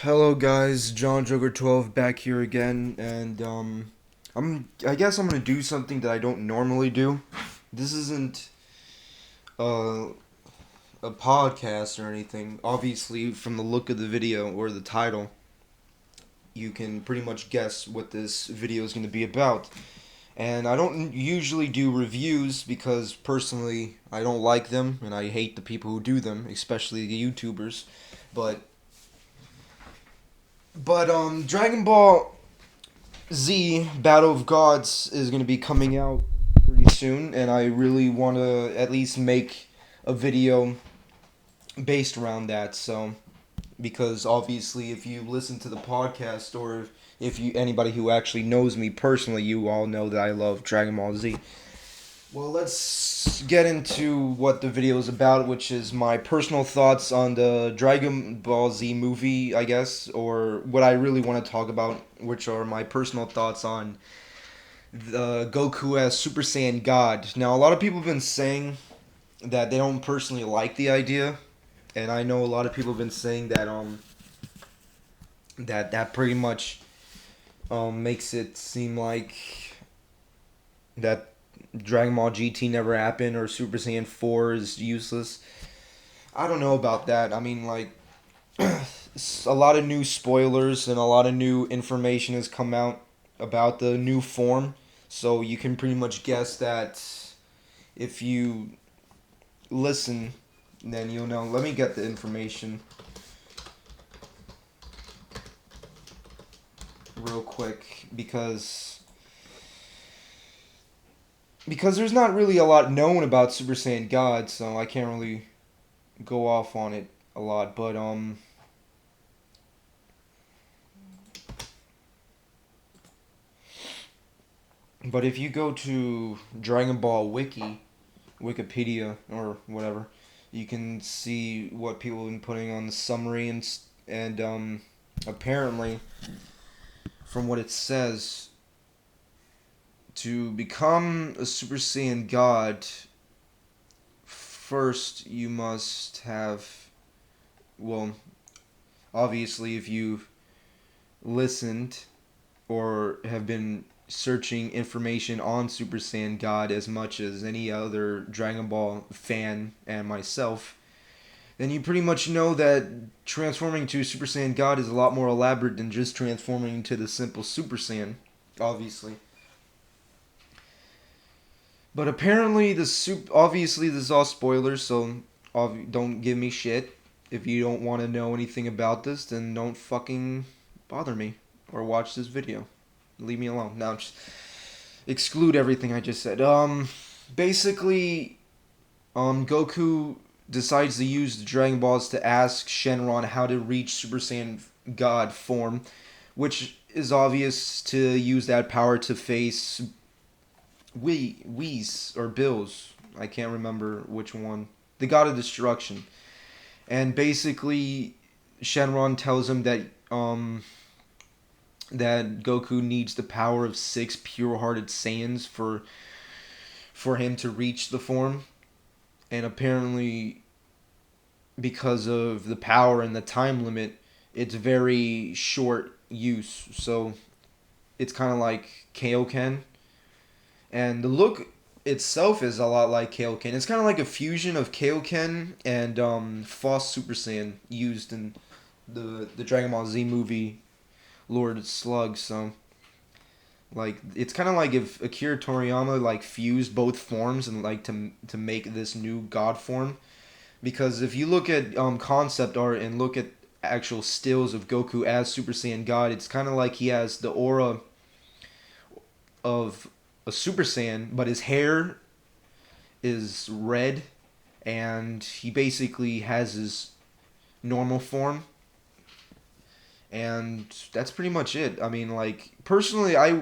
Hello guys, John Joker 12 back here again, and I guess I'm gonna do something that I don't normally do. This isn't uh, a podcast or anything. Obviously, from the look of the video or the title, you can pretty much guess what this video is gonna be about. And I don't usually do reviews because personally I don't like them and I hate the people who do them, especially the YouTubers. But Dragon Ball Z Battle of Gods is going to be coming out pretty soon, and I really want to at least make a video based around that. So, because obviously, if you listen to the podcast or if you anybody who actually knows me personally, you all know that I love Dragon Ball Z. Well, let's get into what the video is about, which is my personal thoughts on the Dragon Ball Z movie, I guess, or what I really want to talk about, which are my personal thoughts on the Goku as Super Saiyan God. Now, a lot of people have been saying that they don't personally like the idea, and I know a lot of people have been saying that that pretty much makes it seem like that Dragon Ball GT never happened or Super Saiyan 4 is useless. I don't know about that. I mean, like, a lot of new spoilers and a lot of new information has come out about the new form. So you can pretty much guess that if you listen, then you'll know. Let me get the information real quick because there's not really a lot known about Super Saiyan God, so I can't really go off on it a lot. But if you go to Dragon Ball Wikipedia or whatever, you can see what people have been putting on the summary and apparently, from what it says, to become a Super Saiyan God, first you must have, well, obviously if you've listened or have been searching information on Super Saiyan God as much as any other Dragon Ball fan and myself, then you pretty much know that transforming to Super Saiyan God is a lot more elaborate than just transforming to the simple Super Saiyan, obviously. But apparently, obviously this is all spoilers, so don't give me shit. If you don't want to know anything about this, then don't fucking bother me or watch this video. Leave me alone. Now, just exclude everything I just said. Basically, Goku decides to use the Dragon Balls to ask Shenron how to reach Super Saiyan God form, which is obvious to use that power to face Whis or Bills. I can't remember which one. The God of Destruction. And basically, Shenron tells him that Goku needs the power of 6 pure-hearted Saiyans for him to reach the form. And apparently, because of the power and the time limit, it's very short use. So it's kind of like Kaioken. And the look itself is a lot like Kaioken. It's kind of like a fusion of Kaioken and False Super Saiyan used in the Dragon Ball Z movie Lord Slug. So like it's kind of like if Akira Toriyama like fused both forms and like to make this new God form. Because if you look at concept art and look at actual stills of Goku as Super Saiyan God, it's kind of like he has the aura of a Super Saiyan, but his hair is red, and he basically has his normal form, and that's pretty much it. I mean, like personally, I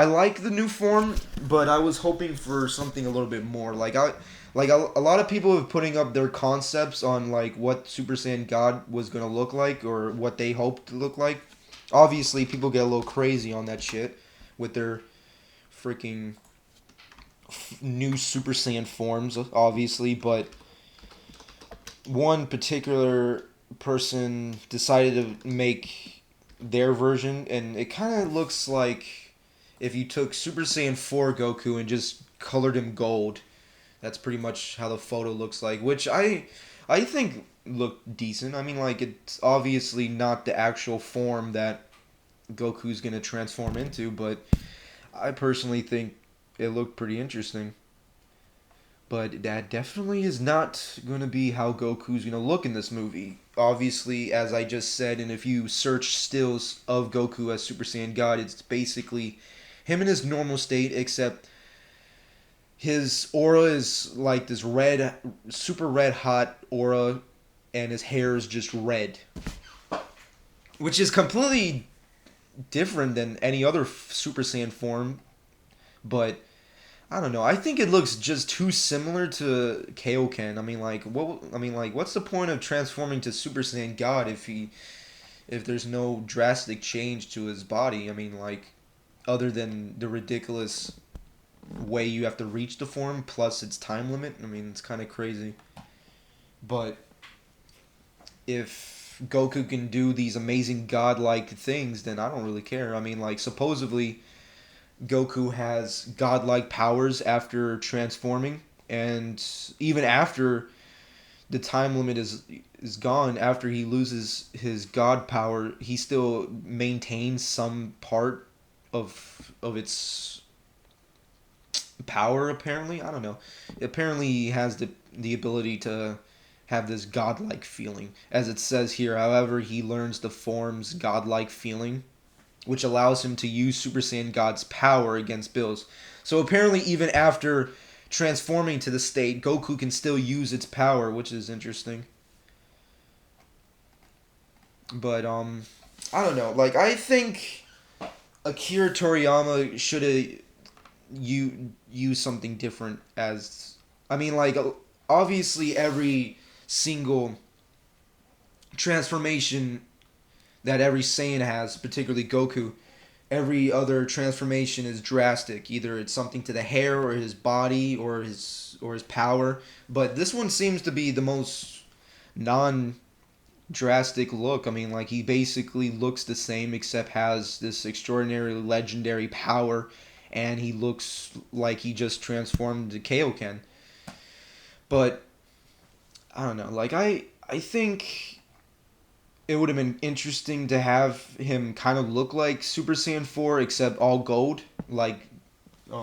like the new form, but I was hoping for something a little bit more. A lot of people have putting up their concepts on like what Super Saiyan God was gonna look like or what they hoped to look like. Obviously, people get a little crazy on that shit with their freaking new Super Saiyan forms, obviously, but one particular person decided to make their version, and it kind of looks like if you took Super Saiyan 4 Goku and just colored him gold. That's pretty much how the photo looks like, which I think looked decent. I mean, like, it's obviously not the actual form that Goku's gonna transform into, but I personally think it looked pretty interesting. But that definitely is not going to be how Goku's going to look in this movie. Obviously, as I just said, and if you search stills of Goku as Super Saiyan God, it's basically him in his normal state, except his aura is like this red, super red hot aura, and his hair is just red. Which is completely different than any other Super Saiyan form, but I don't know. I think it looks just too similar to Kaioken. I mean, like, what? I mean, like, what's the point of transforming to Super Saiyan God if there's no drastic change to his body? I mean, like, other than the ridiculous way you have to reach the form plus its time limit. I mean, it's kind of crazy. But if Goku can do these amazing godlike things, then I don't really care. I mean, like, supposedly Goku has godlike powers after transforming, and even after the time limit is gone, after he loses his god power, he still maintains some part of its power. Apparently, I don't know. Apparently, he has the ability to have this godlike feeling, as it says here. However, he learns the form's godlike feeling, which allows him to use Super Saiyan God's power against Bills. So apparently, even after transforming to the state, Goku can still use its power, which is interesting. But I don't know. Like, I think Akira Toriyama should have used something different. As I mean, like, obviously every single transformation that every Saiyan has, particularly Goku, every other transformation is drastic. Either it's something to the hair or his body or his power. But this one seems to be the most non drastic look. I mean, like, he basically looks the same except has this extraordinary legendary power, and he looks like he just transformed to Kaioken. But I don't know. Like, I think it would have been interesting to have him kind of look like Super Saiyan 4 except all gold, like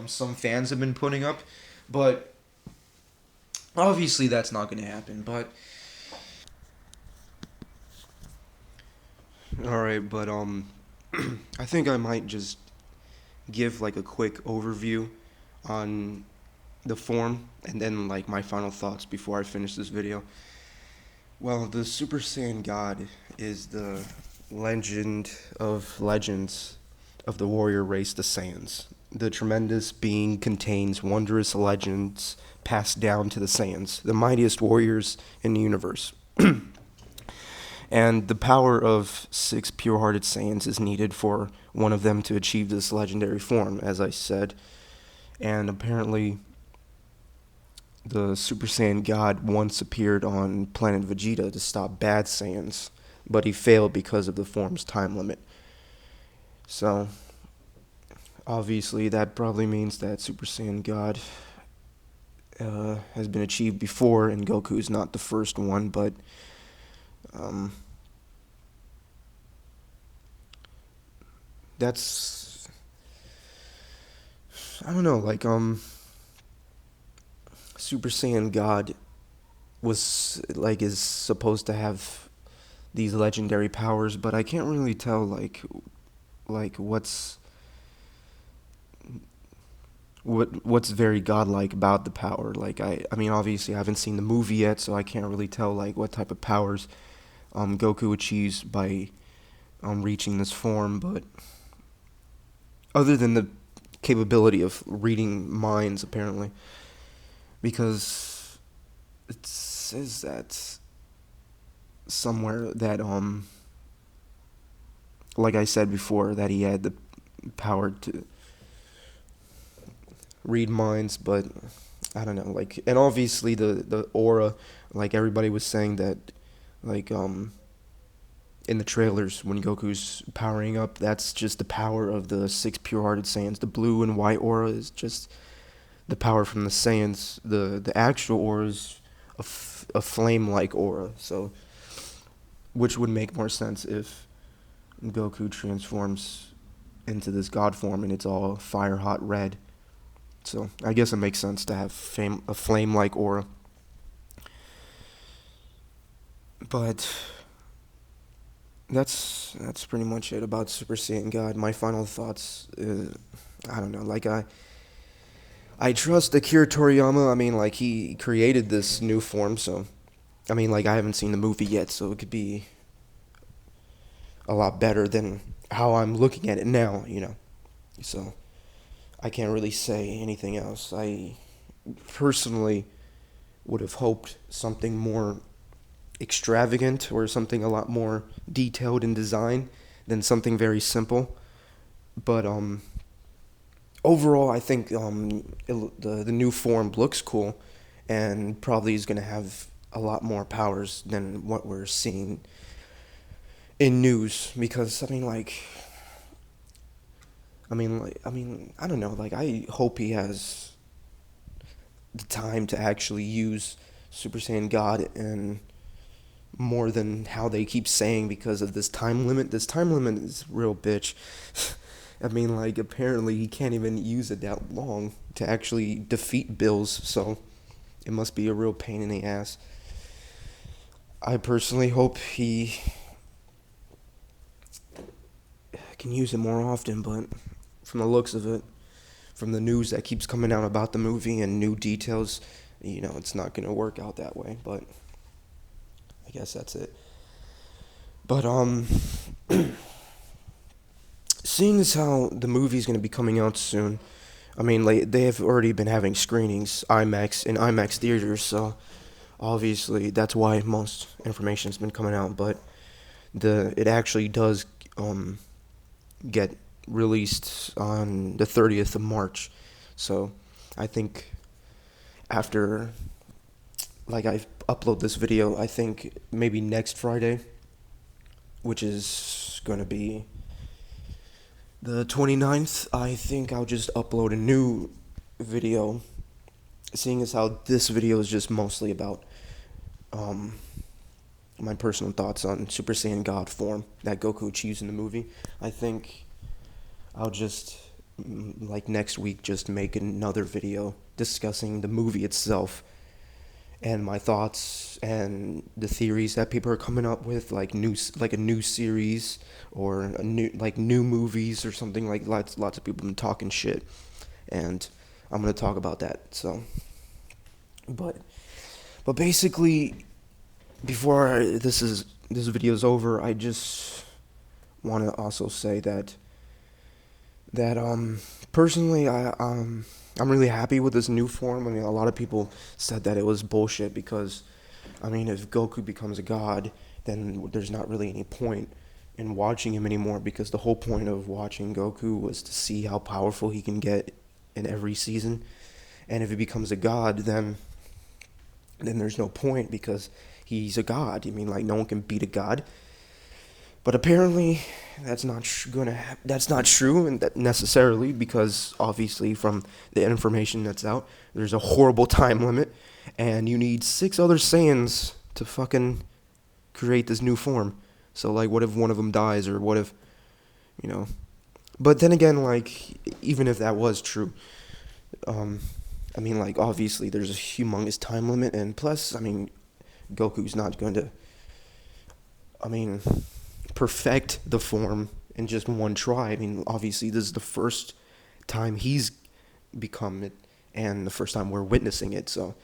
some fans have been putting up. But obviously that's not going to happen. But all right, but I think I might just give like a quick overview on the form and then like my final thoughts before I finish this video. Well, the Super Saiyan God is the legend of legends of the warrior race, the Saiyans. The tremendous being contains wondrous legends passed down to the Saiyans, the mightiest warriors in the universe. And the power of 6 pure hearted Saiyans is needed for one of them to achieve this legendary form, as I said. And apparently, the Super Saiyan God once appeared on planet Vegeta to stop bad Saiyans, but he failed because of the form's time limit. So, obviously, that probably means that Super Saiyan God has been achieved before, and Goku is not the first one, but um, that's, I don't know, like, Super Saiyan God was, like, is supposed to have these legendary powers, but I can't really tell, like what's very godlike about the power. Like, I mean, obviously I haven't seen the movie yet, so I can't really tell like what type of powers Goku achieves by reaching this form. But other than the capability of reading minds, apparently, because it says that somewhere that like I said before, that he had the power to read minds, but I don't know, like, and obviously the aura, like everybody was saying that Like in the trailers when Goku's powering up, that's just the power of the six pure-hearted Saiyans. The blue and white aura is just the power from the Saiyans. The actual aura is a flame-like aura. So, which would make more sense if Goku transforms into this god form and it's all fire-hot red. So I guess it makes sense to have a flame-like aura. But that's pretty much it about Super Saiyan God. My final thoughts, I don't know. Like I trust Akira Toriyama. I mean, like he created this new form, so I mean, like I haven't seen the movie yet, so it could be a lot better than how I'm looking at it now. So I can't really say anything else. I personally would have hoped something more extravagant or something a lot more detailed in design than something very simple. But overall, I think the new form looks cool, and probably is gonna have a lot more powers than what we're seeing in news. Because I don't know. Like I hope he has the time to actually use Super Saiyan God and more than how they keep saying because of this time limit. This time limit is real bitch. I mean, like, apparently he can't even use it that long to actually defeat Bills, so it must be a real pain in the ass. I personally hope he can use it more often, but from the looks of it, from the news that keeps coming out about the movie and new details, it's not going to work out that way, but I guess that's it. But seeing as how the movie's going to be coming out soon, I mean, like they have already been having screenings, IMAX in IMAX theaters, so obviously that's why most information's been coming out. But it actually does get released on the 30th of March, so I think after I upload this video, I think maybe next Friday, which is going to be the 29th, I think I'll just upload a new video, seeing as how this video is just mostly about um, my personal thoughts on Super Saiyan God form that Goku achieves in the movie. I think I'll just, like next week, just make another video discussing the movie itself and my thoughts and the theories that people are coming up with, like a new series or new movies or something. Like lots of people have been talking shit, and I'm gonna talk about that. So, but basically, before this video is over, I just want to also say that personally I'm really happy with this new form. I mean, a lot of people said that it was bullshit because, I mean, if Goku becomes a god, then there's not really any point in watching him anymore, because the whole point of watching Goku was to see how powerful he can get in every season. And if he becomes a god, then there's no point because he's a god. I mean, like, no one can beat a god. But apparently, that's not that's not true, and that necessarily, because obviously from the information that's out, there's a horrible time limit, and you need 6 other Saiyans to fucking create this new form. So like, what if one of them dies, or what if, you know? But then again, like, even if that was true, I mean, like, obviously there's a humongous time limit, and plus, I mean, Goku's not going to, I mean, perfect the form in just one try. I mean, obviously this is the first time he's become it, and the first time we're witnessing it. So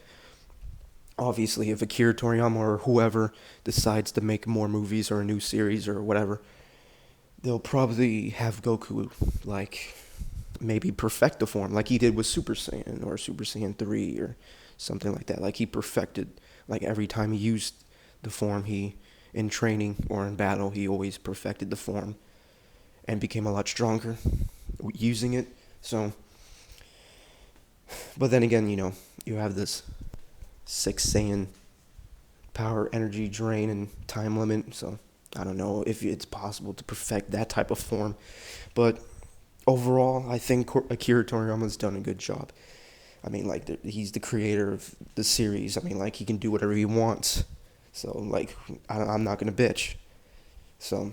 obviously, if Akira Toriyama or whoever decides to make more movies or a new series or whatever, they'll probably have Goku, like, maybe perfect the form like he did with Super Saiyan or Super Saiyan 3 or something like that. Like, he perfected, like, every time he used the form, in training or in battle, he always perfected the form and became a lot stronger using it. So, but then again, you have this 6 Saiyan power, energy drain, and time limit. So I don't know if it's possible to perfect that type of form. But overall, I think Akira Toriyama's done a good job. I mean, like, he's the creator of the series. I mean, like, he can do whatever he wants. So, like, I'm not going to bitch. So,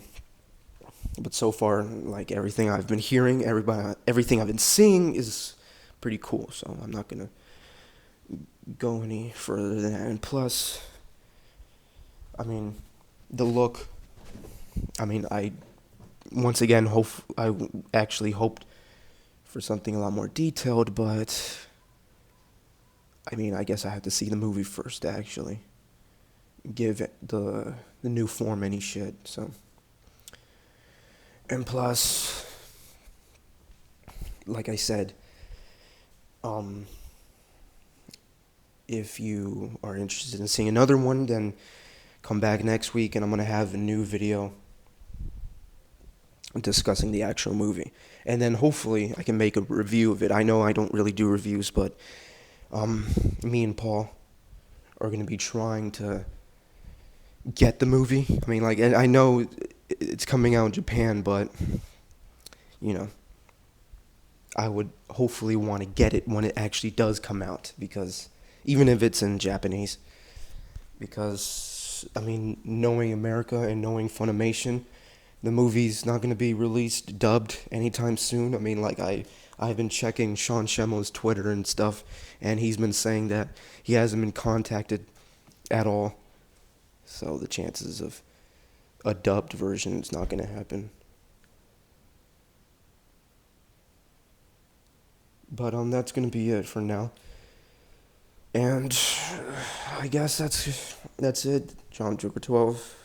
but so far, like, everything I've been hearing, everything I've been seeing is pretty cool. So, I'm not going to go any further than that. And plus, I mean, the look, I mean, once again, I actually hoped for something a lot more detailed, but I mean, I guess I have to see the movie first to actually give it the new form any shit. So, and plus, like I said, um, if you are interested in seeing another one, then come back next week, and I'm gonna have a new video discussing the actual movie, and then hopefully I can make a review of it. I know I don't really do reviews, but me and Paul are gonna be trying to get the movie. I mean, like, I know it's coming out in Japan, but you know, I would hopefully want to get it when it actually does come out, because even if it's in Japanese, because I mean, knowing America and knowing Funimation, the movie's not going to be released dubbed anytime soon. I mean, like, I've been checking Sean Shemo's Twitter and stuff, and he's been saying that he hasn't been contacted at all. So the chances of a dubbed version is not going to happen. But that's going to be it for now. And I guess that's it. John Joker 12.